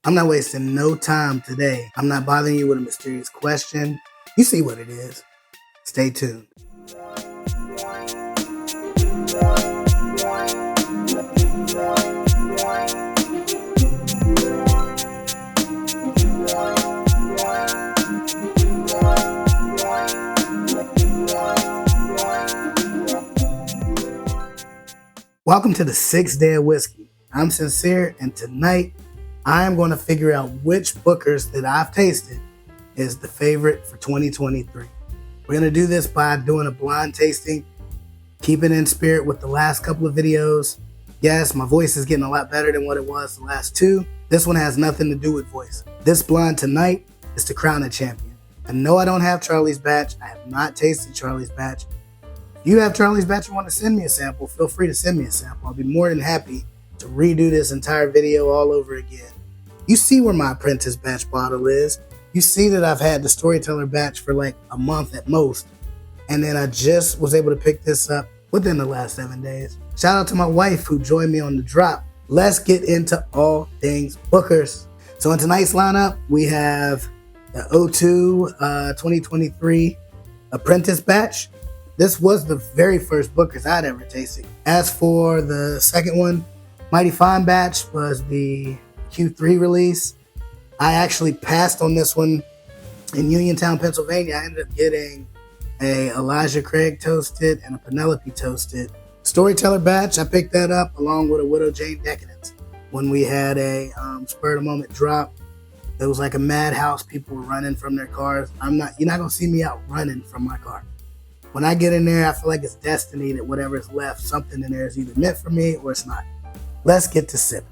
I'm not wasting no time today. I'm not bothering you with a mysterious question. You see what it is. Stay tuned. Welcome to the 6th Day of Whiskey. I'm Cyncere, and tonight I am going to figure out which Bookers that I've tasted is the favorite for 2023. We're going to do this by doing a blind tasting, keeping in spirit with the last couple of videos. Yes, my voice is getting a lot better than what it was the last two. This one has nothing to do with voice. This blind tonight is to crown a champion. I know I don't have Charlie's batch. I have not tasted Charlie's batch. If you have Charlie's batch and want to send me a sample, feel free to send me a sample. I'll be more than happy to redo this entire video all over again. You see where my apprentice batch bottle is. You see that I've had the storyteller batch for like a month at most. And then I just was able to pick this up within the last 7 days. Shout out to my wife who joined me on the drop. Let's get into all things Bookers. So in tonight's lineup, we have the O2 2023 apprentice batch. This was the very first Bookers I'd ever tasted. As for the second one, Mighty Fine batch was the Q3 release. I actually passed on this one in Uniontown, Pennsylvania. I ended up getting a Elijah Craig toasted and a Penelope toasted. Storyteller batch, I picked that up along with a Widow Jane Decadence. When we had a spur of the moment drop, it was like a madhouse. People were running from their cars. You're not gonna see me out running from my car. When I get in there, I feel like it's destiny that whatever is left, something in there is either meant for me or it's not. Let's get to sipping.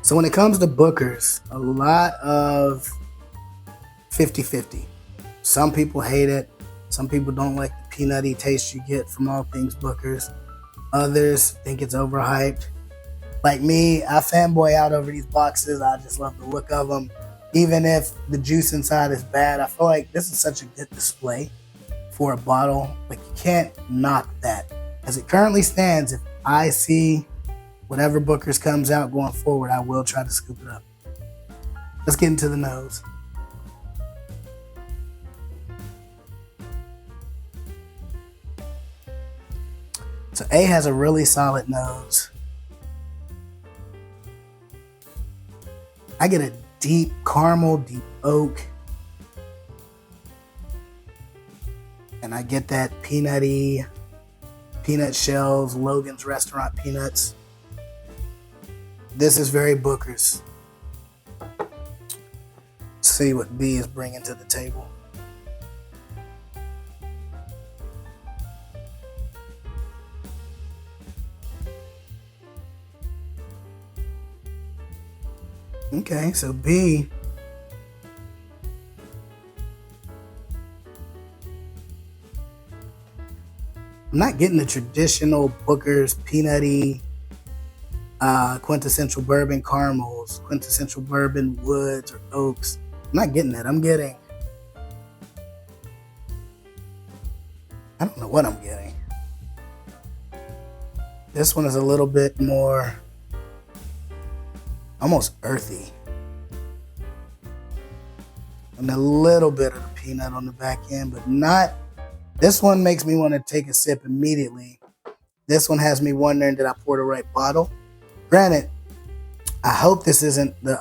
So when it comes to Bookers, a lot of 50-50. Some people hate it. Some people don't like the peanutty taste you get from all things Bookers. Others think it's overhyped. Like me, I fanboy out over these boxes. I just love the look of them. Even if the juice inside is bad, I feel like this is such a good display for a bottle. Like, you can't knock that. As it currently stands, if I see whatever Bookers comes out going forward, I will try to scoop it up. Let's get into the nose. So A has a really solid nose. I get a deep caramel, deep oak. And I get that peanutty, peanut shells, Logan's Restaurant peanuts. This is very Bookers. Let's see what B is bringing to the table. Okay, so B. I'm not getting the traditional Bookers peanutty, quintessential bourbon caramels, quintessential bourbon woods or oaks. I'm not getting that. I'm getting, I don't know what I'm getting. This one is a little bit more, almost earthy. And a little bit of the peanut on the back end, but not. This one makes me want to take a sip immediately. This one has me wondering, did I pour the right bottle? Granted, I hope this isn't the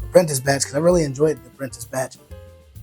apprentice batch, because I really enjoyed the apprentice batch.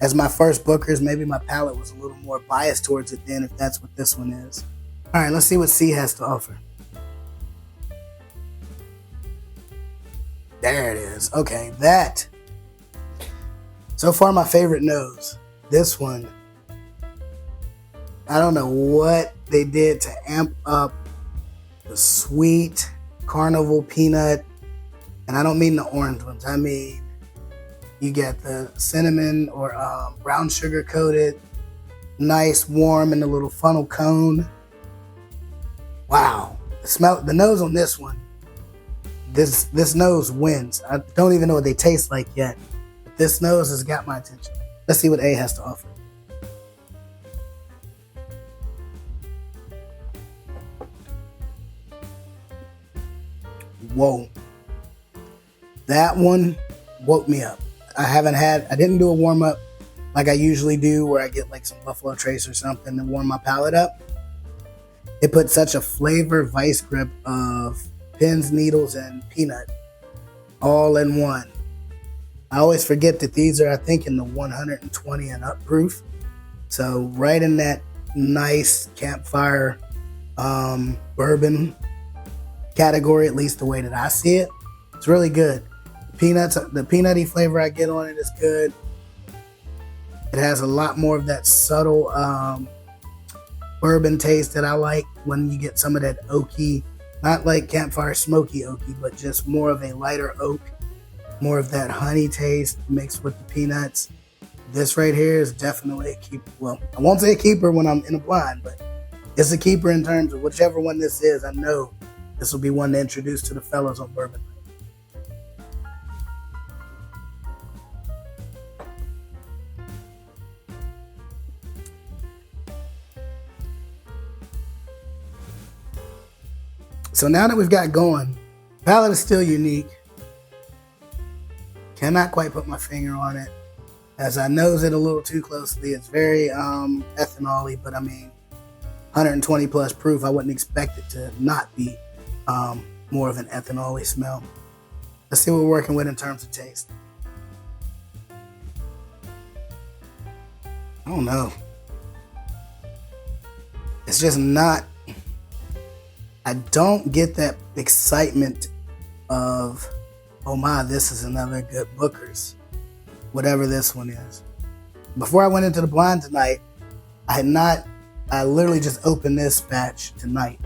As my first Bookers, maybe my palate was a little more biased towards it then, if that's what this one is. All right, let's see what C has to offer. There it is. Okay, that. So far, my favorite nose. This one. I don't know what they did to amp up the sweet carnival peanut. And I don't mean the orange ones. I mean, you get the cinnamon or brown sugar coated, nice, warm, in the little funnel cone. Wow. The nose on this one. This nose wins. I don't even know what they taste like yet. But this nose has got my attention. Let's see what A has to offer. Whoa. That one woke me up. I didn't do a warm up like I usually do, where I get like some Buffalo Trace or something to warm my palate up. It put such a flavor vice grip of pins, needles, and peanut all in one. I always forget that these are, I think, in the 120 and up proof. So right in that nice campfire bourbon category, at least the way that I see it. It's really good. The peanutty flavor I get on it is good. It has a lot more of that subtle bourbon taste that I like when you get some of that oaky, not like campfire smoky oaky, but just more of a lighter oak, more of that honey taste mixed with the peanuts. This right here is definitely a keeper. Well, I won't say a keeper when I'm in a blind, but it's a keeper in terms of whichever one this is. I know this will be one to introduce to the fellows on Bourbon. So now that we've got going, palate is still unique. Cannot quite put my finger on it. As I nose it a little too closely, it's very ethanol-y, but I mean, 120 plus proof, I wouldn't expect it to not be more of an ethanol-y smell. Let's see what we're working with in terms of taste. I don't know. It's just not, I don't get that excitement of, oh my, this is another good Booker's, whatever this one is. Before I went into the blind tonight, I literally just opened this batch tonight.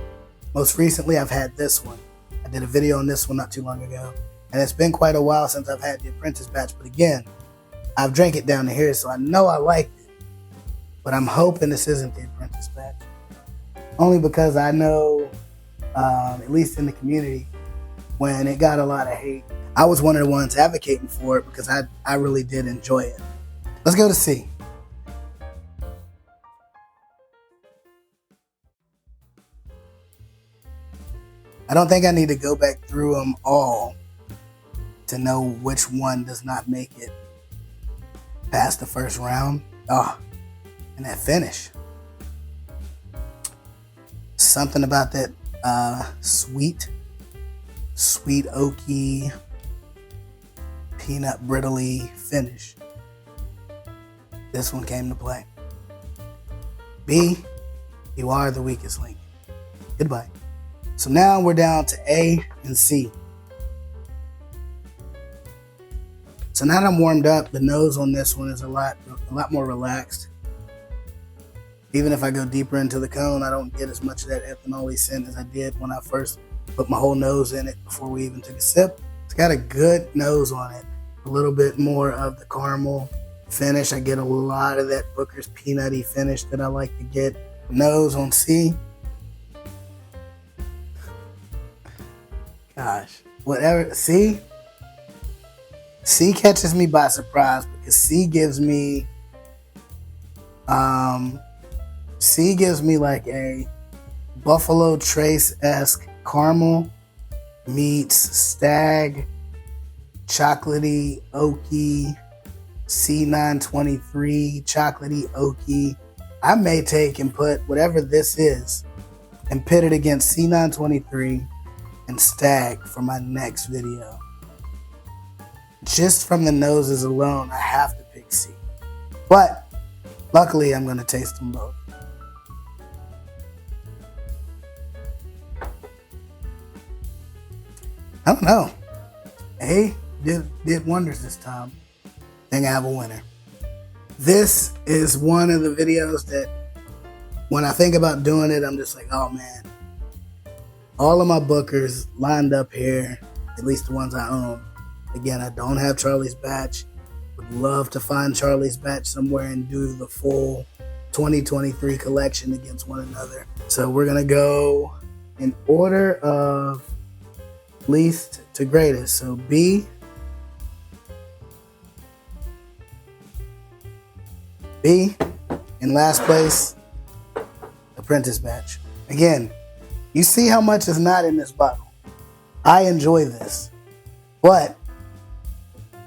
Most recently, I've had this one. I did a video on this one not too long ago. And it's been quite a while since I've had the Apprentice batch. But again, I've drank it down to here, so I know I liked it. But I'm hoping this isn't the Apprentice batch. Only because I know, at least in the community, when it got a lot of hate, I was one of the ones advocating for it because I really did enjoy it. Let's go to C. I don't think I need to go back through them all to know which one does not make it past the first round. Oh, and that finish. Something about that sweet oaky, peanut brittly finish. This one came to play. B, you are the weakest link. Goodbye. So now we're down to A and C. So now that I'm warmed up, the nose on this one is a lot more relaxed. Even if I go deeper into the cone, I don't get as much of that ethanol-y scent as I did when I first put my whole nose in it before we even took a sip. It's got a good nose on it. A little bit more of the caramel finish. I get a lot of that Booker's peanutty finish that I like to get. Nose on C. Gosh, whatever. C catches me by surprise because C gives me like a Buffalo Trace-esque caramel meets stag, chocolatey, oaky, C923, chocolatey, oaky. I may take and put whatever this is and pit it against C923 and stag for my next video. Just from the noses alone, I have to pick C. But luckily, I'm going to taste them both. I don't know. A did wonders this time. I think I have a winner. This is one of the videos that when I think about doing it, I'm just like, oh man. All of my Bookers lined up here, at least the ones I own. Again, I don't have Charlie's batch. Would love to find Charlie's batch somewhere and do the full 2023 collection against one another. So we're going to go in order of least to greatest. So B, in last place, Apprentice batch. Again, you see how much is not in this bottle. I enjoy this, but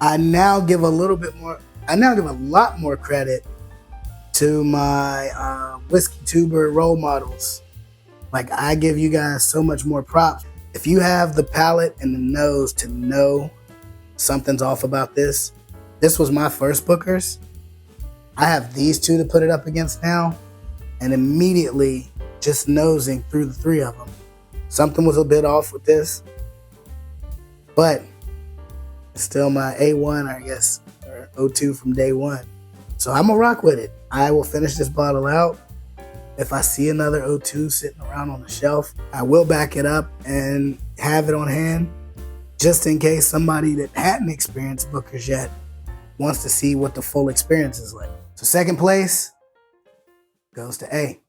I now give a lot more credit to my whiskey tuber role models. Like, I give you guys so much more props. If you have the palate and the nose to know something's off about this was my first Booker's. I have these two to put it up against now, and immediately just nosing through the three of them, something was a bit off with this, but it's still my A1, I guess, or O2 from day one. So I'm gonna rock with it. I will finish this bottle out. If I see another O2 sitting around on the shelf, I will back it up and have it on hand, just in case somebody that hadn't experienced Booker's yet wants to see what the full experience is like. So second place goes to A.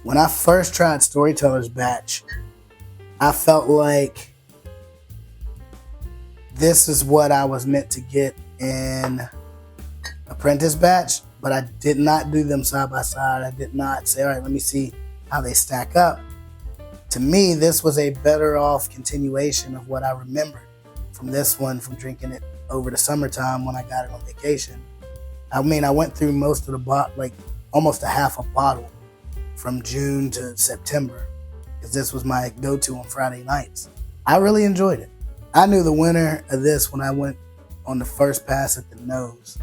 When I first tried Storyteller's Batch, I felt like this is what I was meant to get in Apprentice Batch, but I did not do them side by side. I did not say, all right, let me see how they stack up. To me, this was a better off continuation of what I remembered from this one, from drinking it over the summertime when I got it on vacation. I mean, I went through most of the bottle, like almost a half a bottle from June to September, because this was my go-to on Friday nights. I really enjoyed it. I knew the winner of this when I went on the first pass at the nose.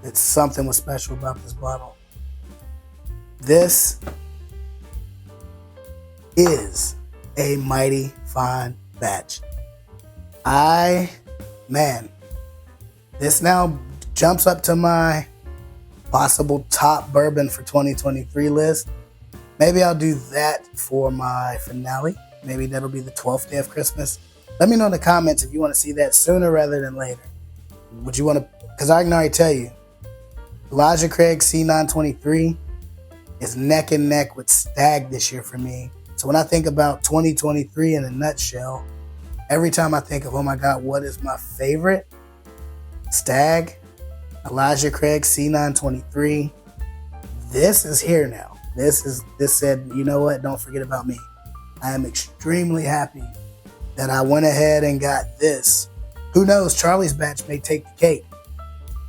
That something was special about this bottle. This is a mighty fine batch. This now jumps up to my possible top bourbon for 2023 list. Maybe I'll do that for my finale. Maybe that'll be the 12th day of Christmas. Let me know in the comments if you want to see that sooner rather than later. Would you want to, because I can already tell you, Elijah Craig C923 is neck and neck with Stag this year for me. So when I think about 2023 in a nutshell, every time I think of, oh my God, what is my favorite? Stag, Elijah Craig C923. This is here now. This said, you know what? Don't forget about me. I am extremely happy that I went ahead and got this. Who knows? Charlie's Batch may take the cake.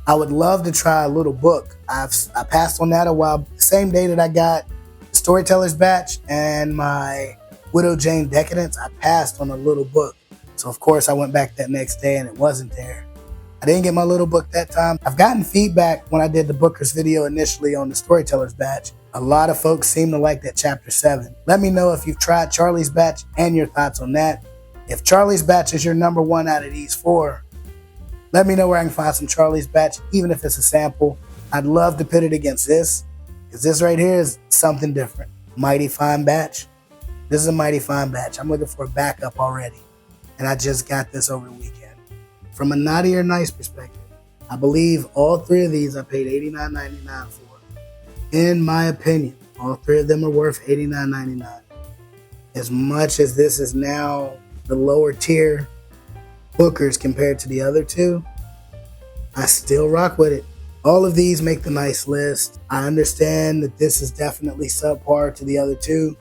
I would love to try a little book. I passed on that a while. The same day that I got Storyteller's Batch and my Widow Jane Decadence, I passed on a little book. So of course I went back that next day and it wasn't there. I didn't get my little book that time. I've gotten feedback when I did the Booker's video initially on the Storyteller's Batch. A lot of folks seem to like that chapter 7. Let me know if you've tried Charlie's Batch and your thoughts on that. If Charlie's Batch is your number one out of these 4, let me know where I can find some Charlie's Batch, even if it's a sample. I'd love to pit it against this, because this right here is something different. Mighty fine batch. This is a mighty fine batch. I'm looking for a backup already, and I just got this over the weekend. From a naughty or nice perspective, I believe all 3 of these I paid $89.99 for. In my opinion, all 3 of them are worth $89.99. As much as this is now the lower tier Booker's compared to the other 2, I still rock with it. All of these make the nice list. I understand that this is definitely subpar to the other 2,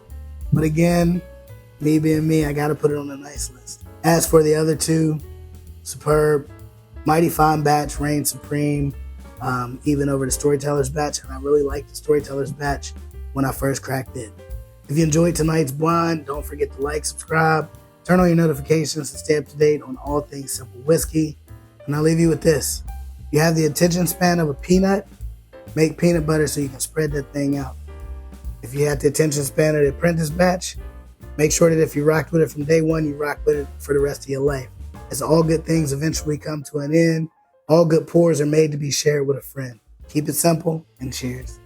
but again, me being me, I gotta put it on the nice list. As for the other 2, superb, mighty fine batch, reign supreme, even over the Storyteller's Batch, and I really liked the Storyteller's Batch when I first cracked it. If you enjoyed tonight's blind, don't forget to like, subscribe, turn on your notifications to stay up to date on all things Cynple whiskey. And I'll leave you with this. You have the attention span of a peanut, make peanut butter so you can spread that thing out. If you have the attention span of the Apprentice Batch, make sure that if you rocked with it from day one, you rock with it for the rest of your life. As all good things eventually come to an end, all good pours are made to be shared with a friend. Keep it simple and cheers.